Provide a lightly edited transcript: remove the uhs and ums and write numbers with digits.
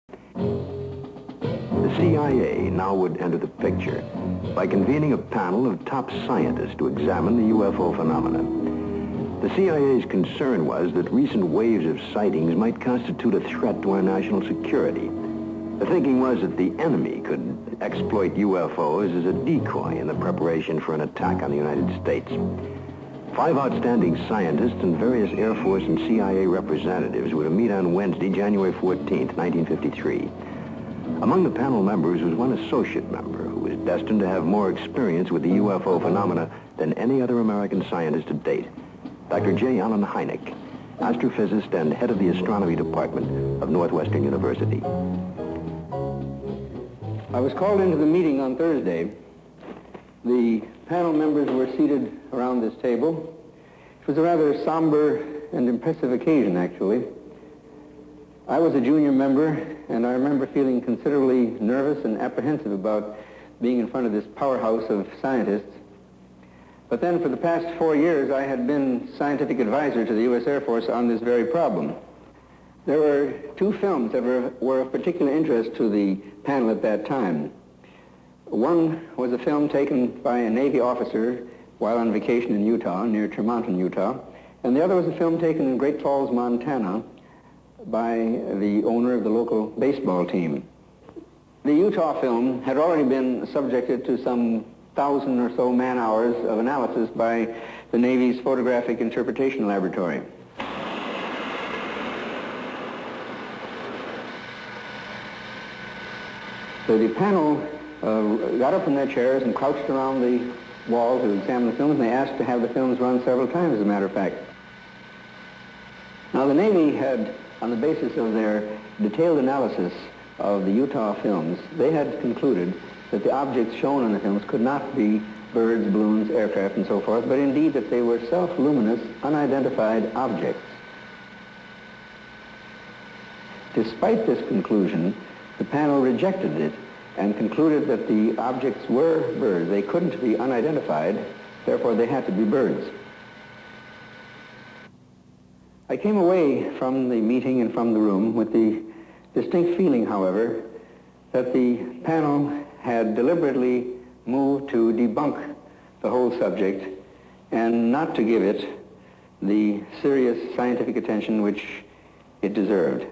The CIA now would enter the picture by convening a panel of top scientists to examine the UFO phenomena. The CIA's concern was that recent waves of sightings might constitute a threat to our national security. The thinking was that the enemy could exploit UFOs as a decoy in the preparation for an attack on the United States. 5 outstanding scientists and various Air Force and CIA representatives were to meet on Wednesday, January 14th, 1953. Among the panel members was one associate member who was destined to have more experience with the UFO phenomena than any other American scientist to date, Dr. J. Allen Hynek, astrophysicist and head of the astronomy department of Northwestern University. I was called into the meeting on Thursday. The panel members were seated around this table. It was a rather somber and impressive occasion, actually. I was a junior member, and I remember feeling considerably nervous and apprehensive about being in front of this powerhouse of scientists. But then for the past 4 years, I had been scientific advisor to the U.S. Air Force on this very problem. There were 2 films that were of particular interest to the panel at that time. One was a film taken by a Navy officer while on vacation in Utah, near Tremonton, Utah, and the other was a film taken in Great Falls, Montana, by the owner of the local baseball team. The Utah film had already been subjected to some 1,000 or so man-hours of analysis by the Navy's Photographic Interpretation Laboratory. So the panel got up from their chairs and crouched around the wall to examine the films, and they asked to have the films run several times, as a matter of fact. Now, the Navy had, on the basis of their detailed analysis of the Utah films, they had concluded that the objects shown in the films could not be birds, balloons, aircraft, and so forth, but indeed that they were self-luminous, unidentified objects. Despite this conclusion, the panel rejected it and concluded that the objects were birds. They couldn't be unidentified, therefore they had to be birds. I came away from the meeting and from the room with the distinct feeling, however, that the panel had deliberately moved to debunk the whole subject and not to give it the serious scientific attention which it deserved.